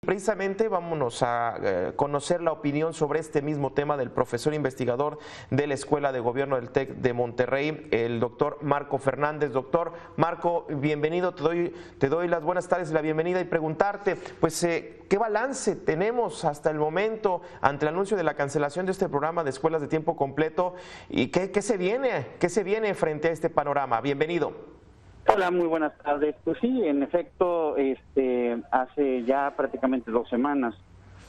Precisamente vámonos a conocer la opinión sobre este mismo tema del profesor investigador de la Escuela de Gobierno del TEC de Monterrey, el doctor Marco Fernández. Doctor Marco, bienvenido, te doy las buenas tardes y la bienvenida y preguntarte, pues, ¿qué balance tenemos hasta el momento ante el anuncio de la cancelación de este programa de escuelas de tiempo completo y qué se viene frente a este panorama? Bienvenido. Hola, muy buenas tardes. Pues sí, en efecto, hace ya prácticamente 2 semanas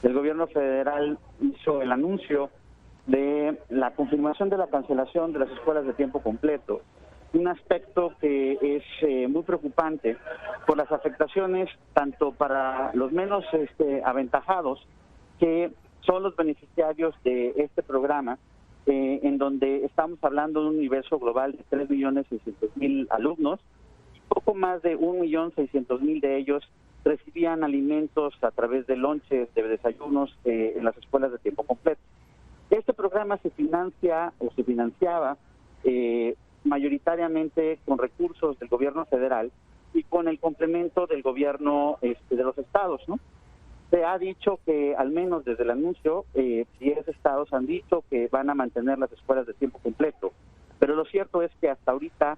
el gobierno federal hizo el anuncio de la confirmación de la cancelación de las escuelas de tiempo completo. Un aspecto que es muy preocupante por las afectaciones tanto para los menos aventajados, que son los beneficiarios de este programa, en donde estamos hablando de un universo global de 3.600.000 alumnos. Poco más de 1.600.000 de ellos recibían alimentos a través de lonches, de desayunos en las escuelas de tiempo completo. Este programa se financiaba mayoritariamente con recursos del gobierno federal y con el complemento del gobierno de los estados, ¿no? Se ha dicho que, al menos desde el anuncio, 10 estados han dicho que van a mantener las escuelas de tiempo completo, pero lo cierto es que hasta ahorita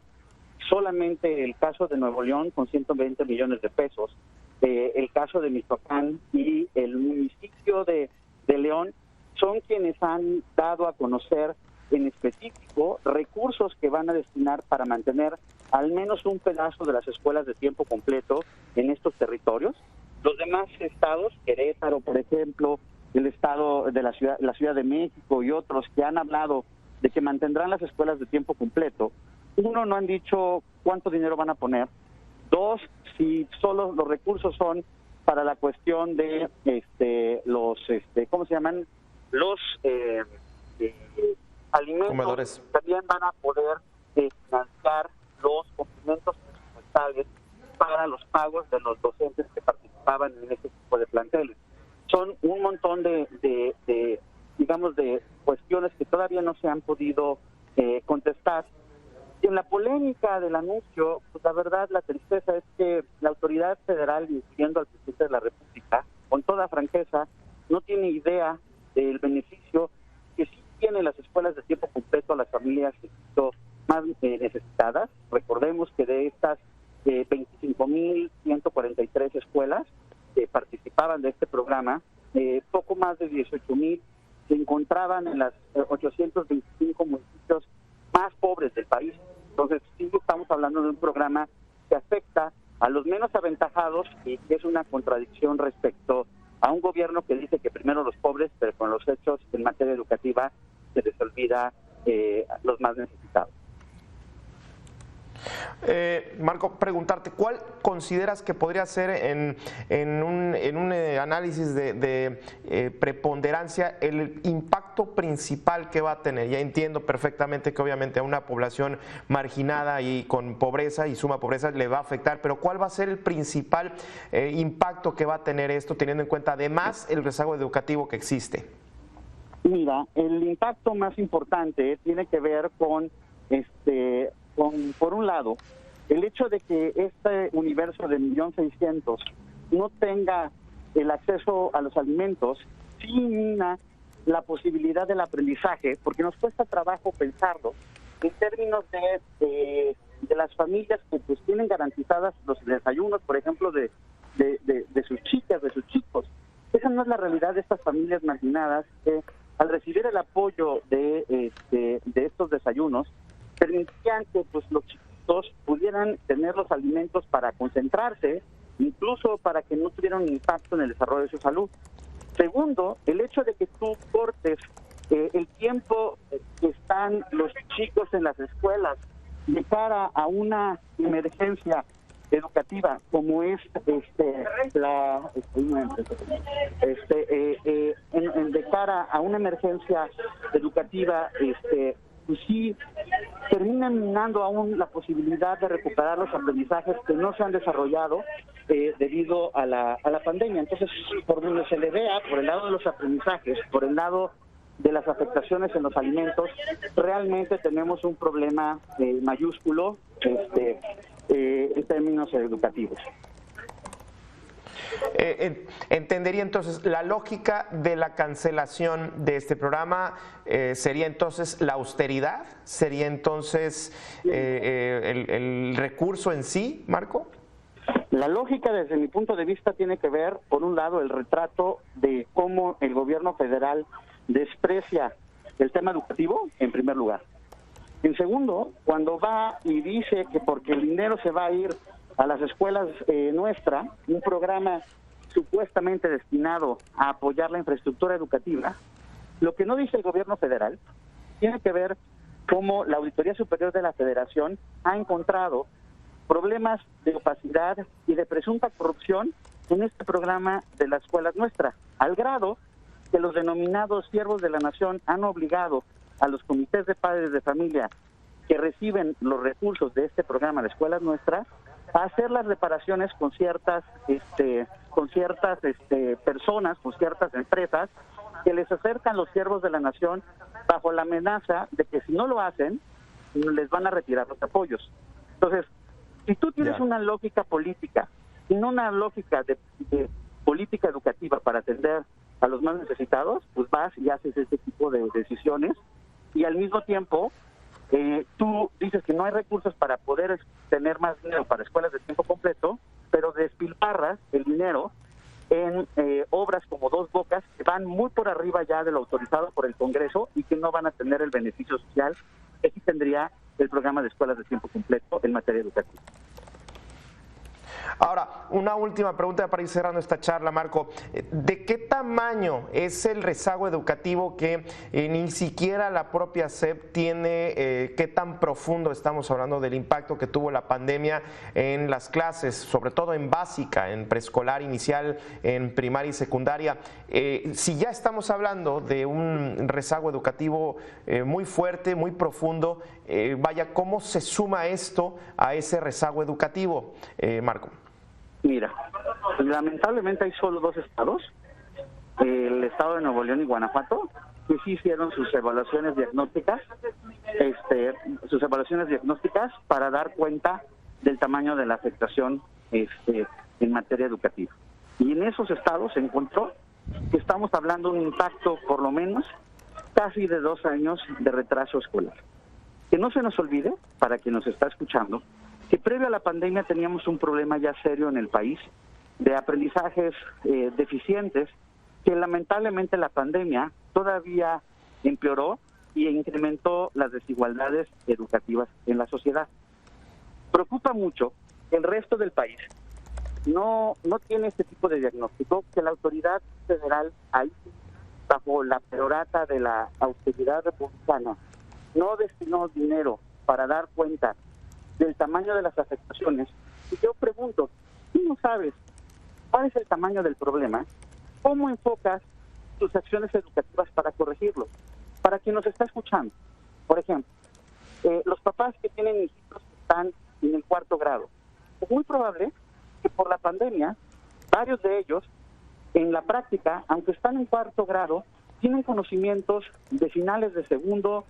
solamente el caso de Nuevo León, con 120 millones de pesos, el caso de Michoacán y el municipio de León son quienes han dado a conocer en específico recursos que van a destinar para mantener al menos un pedazo de las escuelas de tiempo completo en estos territorios. Los demás estados, Querétaro, por ejemplo, el estado de la Ciudad de México y otros que han hablado de que mantendrán las escuelas de tiempo completo, uno, no han dicho cuánto dinero van a poner. 2, si solo los recursos son para la cuestión de los ¿cómo se llaman? Los alimentos. Comedores. También van a poder financiar los complementos presupuestales para los pagos de los docentes que participaban en este tipo de planteles. Son un montón de cuestiones que todavía no se han podido contestar. En la polémica del anuncio, pues la verdad, la tristeza es que la autoridad federal, incluyendo al presidente de la República, con toda franqueza, no tiene idea del beneficio que sí tienen las escuelas de tiempo completo a las familias más necesitadas. Recordemos que de estas 25.143 escuelas que participaban de este programa, poco más de 18.000 se encontraban en las 825 municipios más pobres del país. Entonces, sí estamos hablando de un programa que afecta a los menos aventajados y que es una contradicción respecto a un gobierno que dice que primero los pobres, pero con los hechos en materia educativa se les olvida los más necesitados. Marco, preguntarte, ¿cuál consideras que podría ser en un análisis de preponderancia el impacto principal que va a tener? Ya entiendo perfectamente que obviamente a una población marginada y con pobreza y suma pobreza le va a afectar, pero ¿cuál va a ser el principal impacto que va a tener esto, teniendo en cuenta además el rezago educativo que existe? Mira, el impacto más importante tiene que ver con por un lado, el hecho de que este universo de 1.600.000 no tenga el acceso a los alimentos, sí mina la posibilidad del aprendizaje, porque nos cuesta trabajo pensarlo en términos de las familias que pues tienen garantizadas los desayunos, por ejemplo, de sus chicas, de sus chicos. Esa no es la realidad de estas familias marginadas que, al recibir el apoyo de estos desayunos, permitían que pues los chiquitos pudieran tener los alimentos para concentrarse, incluso para que no tuvieran un impacto en el desarrollo de su salud. Segundo, el hecho de que tú cortes el tiempo que están los chicos en las escuelas de cara a una emergencia educativa como es de cara a una emergencia educativa, pues sí terminan minando aún la posibilidad de recuperar los aprendizajes que no se han desarrollado debido a la pandemia. Entonces, por donde se le vea, por el lado de los aprendizajes, por el lado de las afectaciones en los alimentos, realmente tenemos un problema mayúsculo en términos educativos. Entendería entonces, la lógica de la cancelación de este programa sería entonces la austeridad, sería entonces el recurso en sí, Marco. La lógica, desde mi punto de vista, tiene que ver, por un lado, el retrato de cómo el gobierno federal desprecia el tema educativo, en primer lugar. En segundo, cuando va y dice que porque el dinero se va a ir a las escuelas nuestra, un programa supuestamente destinado a apoyar la infraestructura educativa, lo que no dice el gobierno federal tiene que ver cómo la Auditoría Superior de la Federación ha encontrado problemas de opacidad y de presunta corrupción en este programa de las escuelas nuestra, al grado que los denominados siervos de la nación han obligado a los comités de padres de familia que reciben los recursos de este programa de escuelas nuestras a hacer las reparaciones con ciertas personas, con ciertas empresas que les acercan los siervos de la nación bajo la amenaza de que si no lo hacen les van a retirar los apoyos. Entonces, si tú tienes una lógica política y no una lógica de política educativa para atender a los más necesitados, pues vas y haces este tipo de decisiones y al mismo tiempo tú dices que no hay recursos para poder tener más dinero para escuelas de tiempo completo, pero despilfarras el dinero en obras como Dos Bocas que van muy por arriba ya de lo autorizado por el Congreso y que no van a tener el beneficio social que sí tendría el programa de escuelas de tiempo completo en materia educativa. Ahora, una última pregunta para ir cerrando esta charla, Marco. ¿De qué tamaño es el rezago educativo que ni siquiera la propia SEP tiene? ¿Qué tan profundo estamos hablando del impacto que tuvo la pandemia en las clases, sobre todo en básica, en preescolar, inicial, en primaria y secundaria? Si ya estamos hablando de un rezago educativo muy fuerte, muy profundo, vaya, ¿cómo se suma esto a ese rezago educativo, Marco? Mira, lamentablemente hay solo dos estados, el estado de Nuevo León y Guanajuato, que sí hicieron sus evaluaciones diagnósticas, para dar cuenta del tamaño de la afectación en materia educativa. Y en esos estados se encontró que estamos hablando de un impacto por lo menos casi de 2 años de retraso escolar. Que no se nos olvide, para quien nos está escuchando, que previo a la pandemia teníamos un problema ya serio en el país de aprendizajes deficientes que lamentablemente la pandemia todavía empeoró y incrementó las desigualdades educativas en la sociedad. Preocupa mucho que el resto del país no tiene este tipo de diagnóstico, que la autoridad federal, ahí bajo la perorata de la austeridad republicana, no destinó dinero para dar cuenta del tamaño de las afectaciones. Y yo pregunto, ¿tú no sabes cuál es el tamaño del problema? ¿Cómo enfocas tus acciones educativas para corregirlo? Para quien nos está escuchando, por ejemplo, los papás que tienen hijitos que están en el 4º grado, es muy probable que por la pandemia, varios de ellos, en la práctica, aunque están en 4º grado, tienen conocimientos de finales de 2º,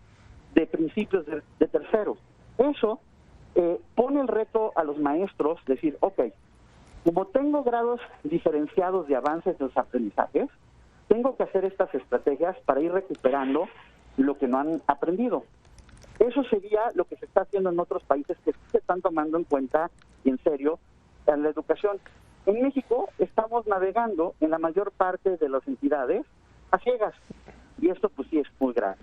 de principios de 3º. Eso pone el reto a los maestros, decir, ok, como tengo grados diferenciados de avances de los aprendizajes, tengo que hacer estas estrategias para ir recuperando lo que no han aprendido. Eso sería lo que se está haciendo en otros países que sí se están tomando en cuenta y en serio en la educación. En México estamos navegando en la mayor parte de las entidades a ciegas y esto pues sí es muy grave.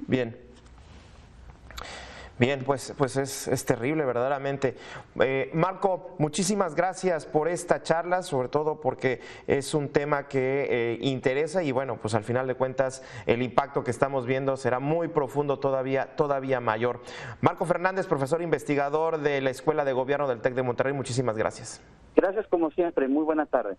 Bien, pues es terrible verdaderamente. Marco, muchísimas gracias por esta charla, sobre todo porque es un tema que interesa y bueno, pues al final de cuentas el impacto que estamos viendo será muy profundo, todavía mayor. Marco Fernández, profesor investigador de la Escuela de Gobierno del TEC de Monterrey, muchísimas gracias. Gracias como siempre, muy buena tarde.